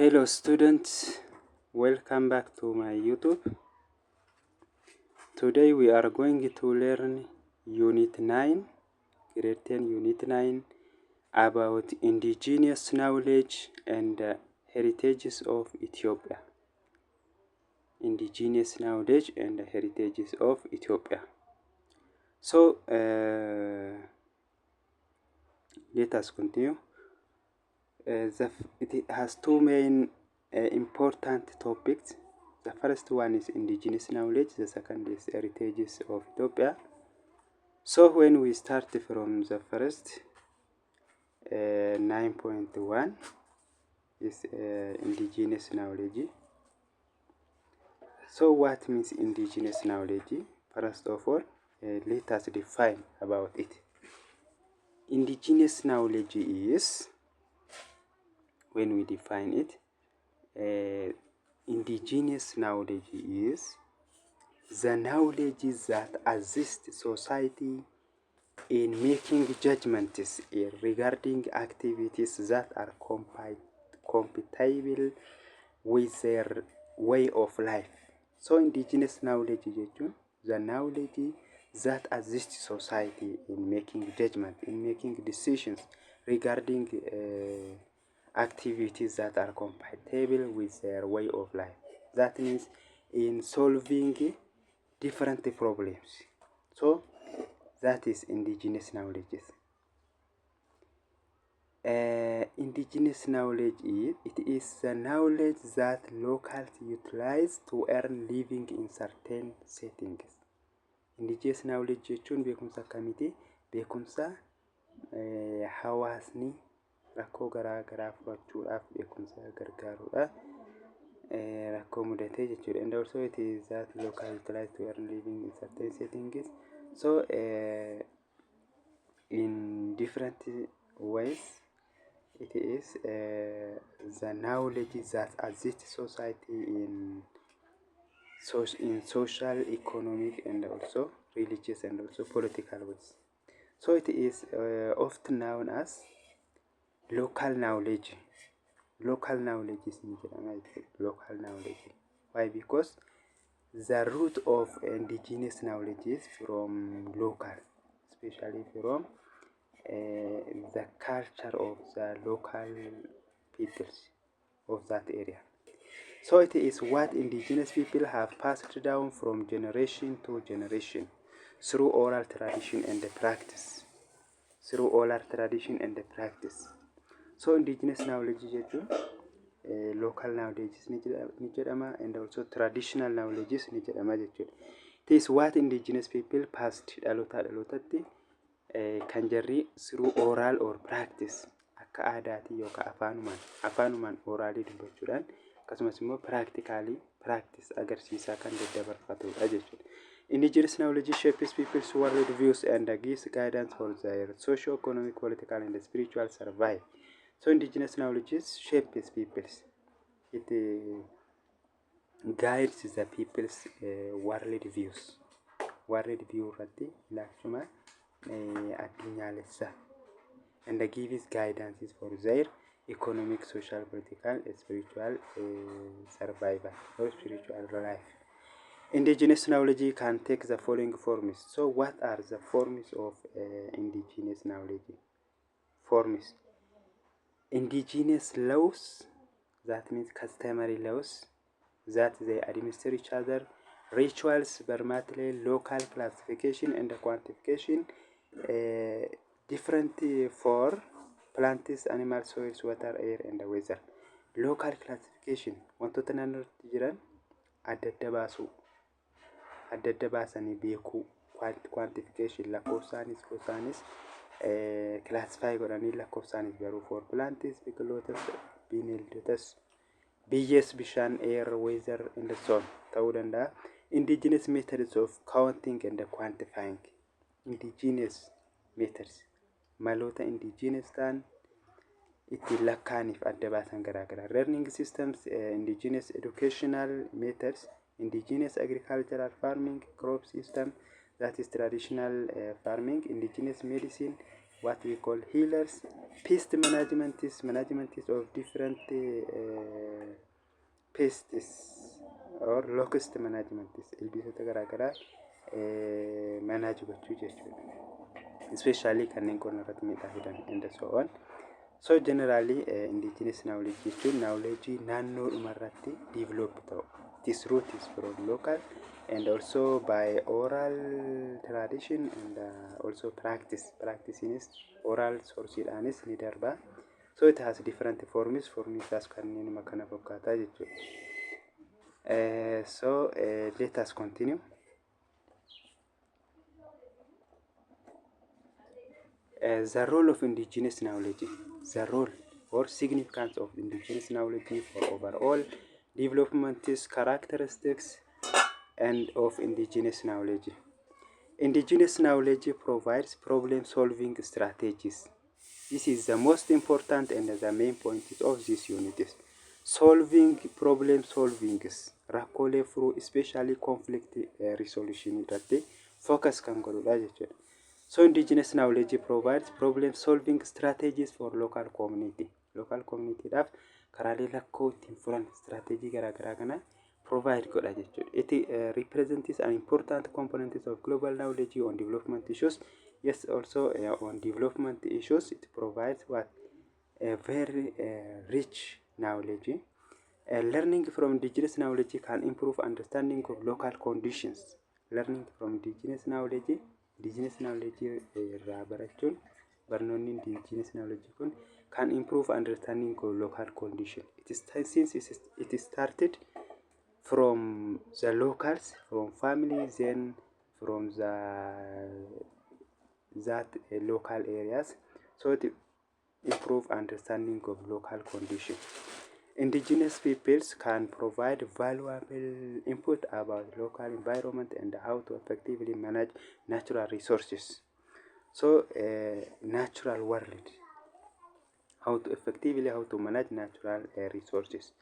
Hello students, welcome back to my YouTube. Today we are going to learn Unit 9, Grade 10 Unit 9 about indigenous knowledge and heritages of Ethiopia. Indigenous knowledge and heritages of Ethiopia. So let us continue. It has two main important topics. The first one is indigenous knowledge, the second is heritages of Ethiopia. So when we start from the first, 9.1 is indigenous knowledge. So what means indigenous knowledge? First of all, let us define about it. Indigenous knowledge is, when we define it, indigenous knowledge is the knowledge that assists society in making judgments regarding activities that are compatible with their way of life. So indigenous knowledge is the knowledge that assists society in making judgment, in making decisions regarding activities that are compatible with their way of life. That means in solving different problems. So that is indigenous knowledge. Indigenous knowledge is the knowledge that locals utilize to earn living in certain settings. Indigenous knowledge jechuun beekumsa akkamiiti? Beekumsa hawaasni rakkoo garaa garaa furachuudhaaf beekumsa gargaaruudha. Rakkoo mudatee jechuudha. And also it is that locals utilize to earn living in certain settings. So in different ways, it is the knowledge that assists society in social, economic, and also religious and also political ways. So it is often known as local knowledge. Local knowledge is local knowledge. Why? Because the root of indigenous knowledge is from local, especially from the culture of the local peoples of that area. So it is what indigenous people have passed down from generation to generation through oral tradition and practice. Through oral tradition and practice. So indigenous knowledge is local knowledge and also traditional knowledge is it is what indigenous people passed kan jarri through oral or practice akka aadaati yookaan afaanumaan oraalii dubbachuudhaan akkasumas immoo practice agarsiisaa kan daddabarfatudha jechuudha. Indigenous knowledge shapes people's world views and gives guidance for their socio-economic, political, and spiritual survival. So indigenous knowledge shapes people's. It guides the people's world views. World view rati lakshuma addunyaalessa and gives guidances for their economic, social, political, spiritual survival or spiritual life. Indigenous knowledge can take the following forms. So what are the forms of indigenous knowledge? Forms. Indigenous laws, that means customary laws that they administer each other. Rituals, primarily local classification and quantification, different for plants, animals, soils, water, air, and weather. Local classification, wantoota naannootti jiran adda baasanii beekuu. Quantification, lakkoofsaanis classify godhanii lakkoofsaanis garuu for plants, biqilootas, bineeldotas, biyyees, bishaan, air, weather, and so on ta'uu danda'a. Indigenous methods of counting and quantifying. Indigenous methods. Maloota indigenous ta'an ittiin lakkaa'aniif adda baasan garaagara. Learning systems, indigenous educational methods, indigenous agricultural farming, crop system, that is traditional farming, indigenous medicine, what we call healers. Pest management is of different pests or locust management is ilbiisota garaagaraa manage gochuu jechuudha. Especially kanneen qonna irratti miidhaa fidan and so on. So generally indigenous knowledge jechuun knowledge naannoo dhumarratti develop ta'u. This root is from local and also by oral tradition and also practice. Practicing is oral source is ni darba. So it has different forms as kanneen makana fakkaata jechuudha. So let us continue. The role of indigenous knowledge, the role or significance of indigenous knowledge for overall development is characteristics and of indigenous knowledge. Indigenous knowledge provides problem-solving strategies. This is the most important and the main point of this unit. Solving problem-solving rakkoolee furuu especially conflict resolution irratti focus kan godhudha jechuudha. So indigenous knowledge provides problem-solving strategies for local community. Local community dhaaf karaalee rakkoo ittiin furan strategy garaagaraa kana provide godha jechuudha. It represents an important component of global knowledge on development issues. Yes, also on development issues, it provides what a very rich knowledge. Learning from indigenous knowledge can improve understanding of local conditions. Learning from indigenous knowledge barachuun barnoonni indigenous knowledge kun can improve understanding of local condition. Since it started from the locals, from families, then from that local areas, so it improve understanding of local condition. Indigenous peoples can provide valuable input about local environment and how to effectively manage natural resources. So natural world, how to manage natural resources.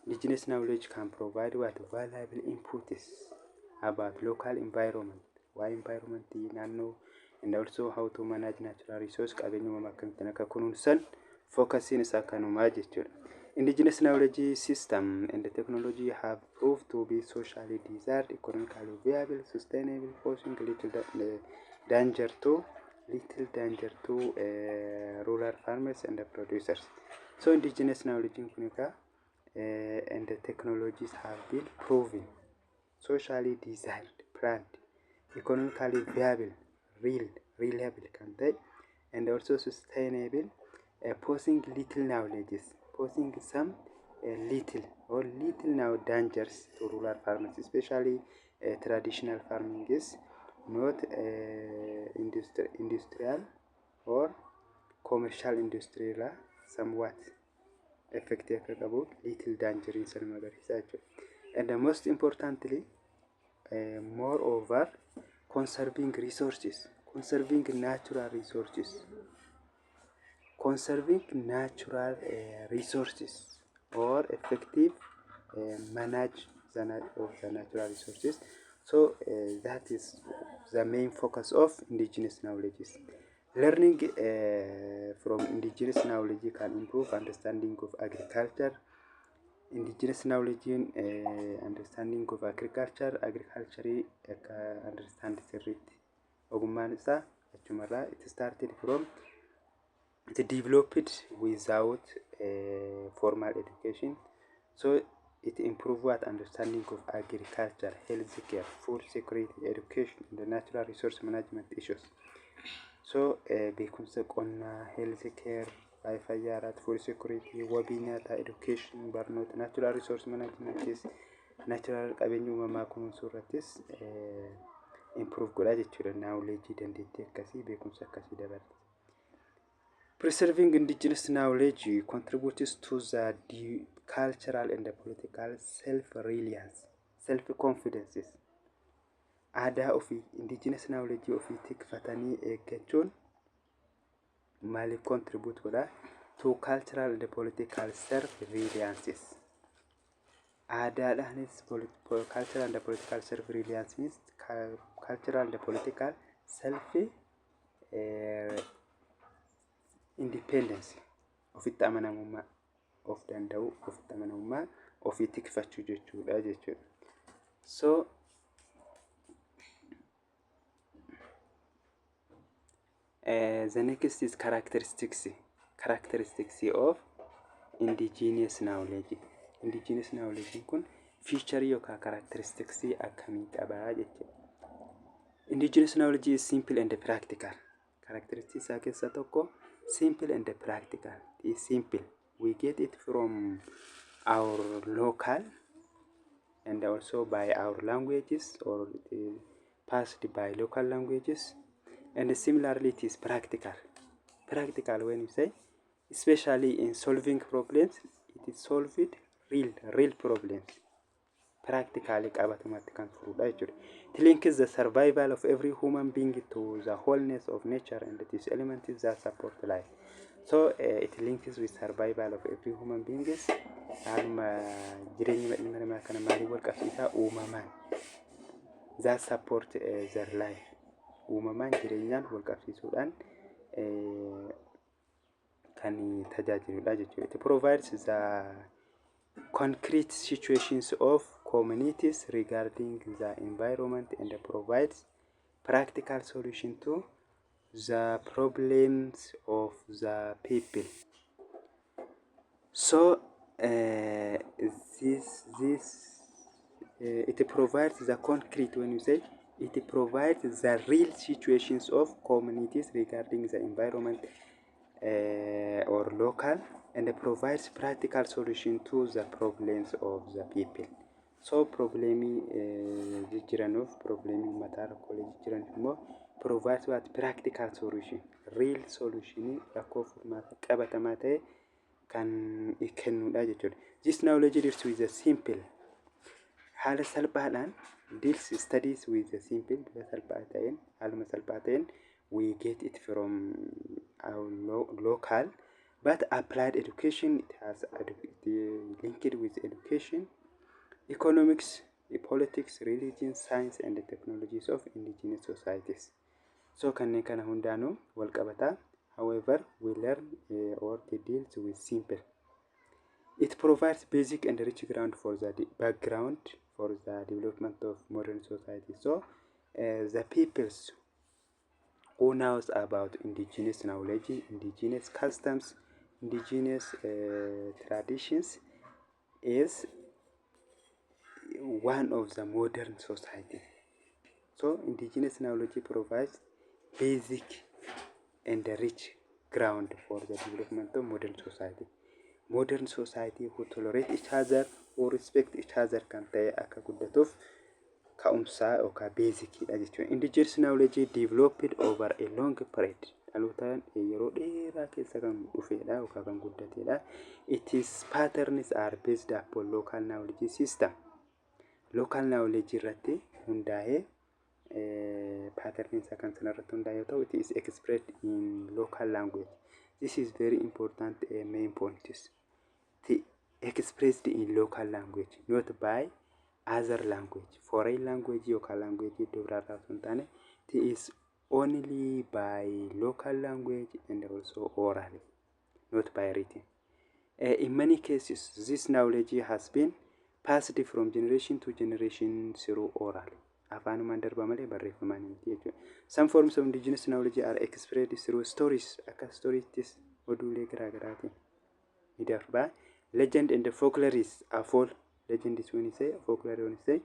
Indigenous knowledge can provide what valuable inputs about local environment, why environment naannoo, and also how to manage natural resources. Qabeenyuma akkamitti akka kunuunsan focusing isa kanuma jechuudha. Indigenous knowledge system and the technology have proved to be socially desired, economically viable, sustainable, posing little danger to rural farmers and the producers. So indigenous knowledge and the technologies have been proven, socially desired, planned, economically viable, reliable, and also sustainable, posing little knowledges, posing some little now dangers to rural farmers, especially traditional farming is not industrial or commercial industrial somewhat effective about little danger in some research. And most importantly, moreover, conserving natural resources or effective manage of the natural resources. So that is the main focus of indigenous knowledge. Learning from indigenous knowledge can improve understanding of agriculture. Indigenous knowledge understanding of agriculture understand sirriitti ogummaan isaa achumarraa it started from it developed without formal education, so it improved what understanding of agriculture, health care, food security, education, and the natural resource management issues. So beekumsa qonnaa, health care, fayyaa, food security, wabii nyaataa, education, barnoota, natural resource management is natural qabeenya uumamaa kunuunsuu irrattis improve godha jechuudha. Knowledge dandeettii akkasii beekumsa akkasii dabalata. Preserving indigenous knowledge contributes to the cultural and the political self-reliance, self-confidence. Aadaa ofii indigenous knowledge ofii tikfatanii eeggachuun maaliif contribute godha to cultural and political self-reliances. Aadaadhaanis cultural and political self-reliance means cultural and political independence ofitti amanamummaa of danda'u ofitti amanamummaa ofii tikfachuu jechuudha jechuudha. So the next is characteristics of indigenous knowledge. Indigenous knowledge kun feature yookaan characteristics akkamii qabaa jechuudha. Indigenous knowledge is simple and practical. Characteristics isaa keessaa tokko simple and practical. It is simple. We get it from our local and also by our languages, or it is passed by local languages. And similarly, it is practical. Practical when you say, especially in solving problems, it is solved real problems. Practically, it links the survival of every human being to the wholeness of nature and its elements that support life. So it links with survival of every human being. That support their life. Uumamaan jireenyaan wal qabsiisuudhaan kan tajaajiludha jechuudha. It provides the concrete situations of communities regarding the environment and provides practical solution to the problems of the people. So it provides the concrete, when you say it provides the real situations of communities regarding the environment or local, and provides practical solution to the problems of the people. So problemi jiran of problemi matara college jiran mo provides what practical solution, real solution rakkoo furmaata qabatamaa ta'e kan kennudha jechuudha. This knowledge deals with the simple haala salphaadhaan studies with the simple halma salphaatayn we get it from our local, but applied education, it has linked with education, economics, politics, religion, science, and the technologies of indigenous societies. So kanneen kana hundaanuu wal qabata. However, we learn or it deals with simple. It provides basic and rich ground for the background for the development of modern society. So the peoples who knows about indigenous knowledge, indigenous customs, indigenous traditions is one of the modern society. So indigenous knowledge provides basic and rich ground for the development of modern society. Modern society who tolerate each other, who respect each other kan ta'e akka guddatuuf ka'umsaa yookaan beezikidha jechuudha. Indigenous knowledge developed over a long period. Dhalootaan yeroo dheeraa keessa kan dhufedha yookaan kan guddatedha. Its patterns are based upon local knowledge system. Local knowledge irratti hundaa'ee patterns kan sanarratti hundaa'ee yoo ta'u, it is expressed in local language. This is very important main point is expressed in local language, not by other language. Foreign language or language it is only by local language and also orally, not by written. In many cases, this knowledge has been passed from generation to generation through oral. Some forms of indigenous knowledge are expressed through stories. Legend and the folklore is a fall. Legend is when you say, folklore when you say,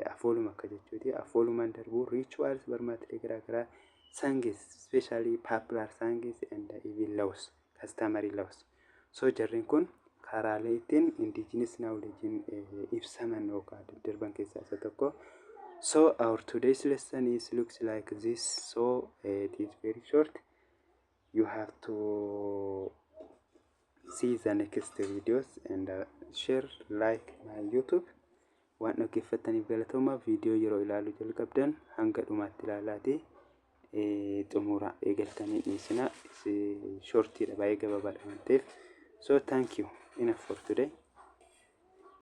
a fall makajachudi, a fall mandarbu, rituals, barmatri, sangs, especially popular sangs and even laws, customary laws. So jarrin kun karaleetiin indigenous knowledge ibsaman yookaan daddarban keessaa isa tokko. So our today's lesson looks like this. So it is very short. You have to see the next videos and share, like my YouTube. Waan dhaggeeffataniif galatoomaa. Video yeroo ilaaluu jalqabdan hanga dhumaatti ilaalaati xumura eegaltanii dhiisina. Shortiidha baay'ee gabaabaadha waan ta'eef. So thank you enough for today.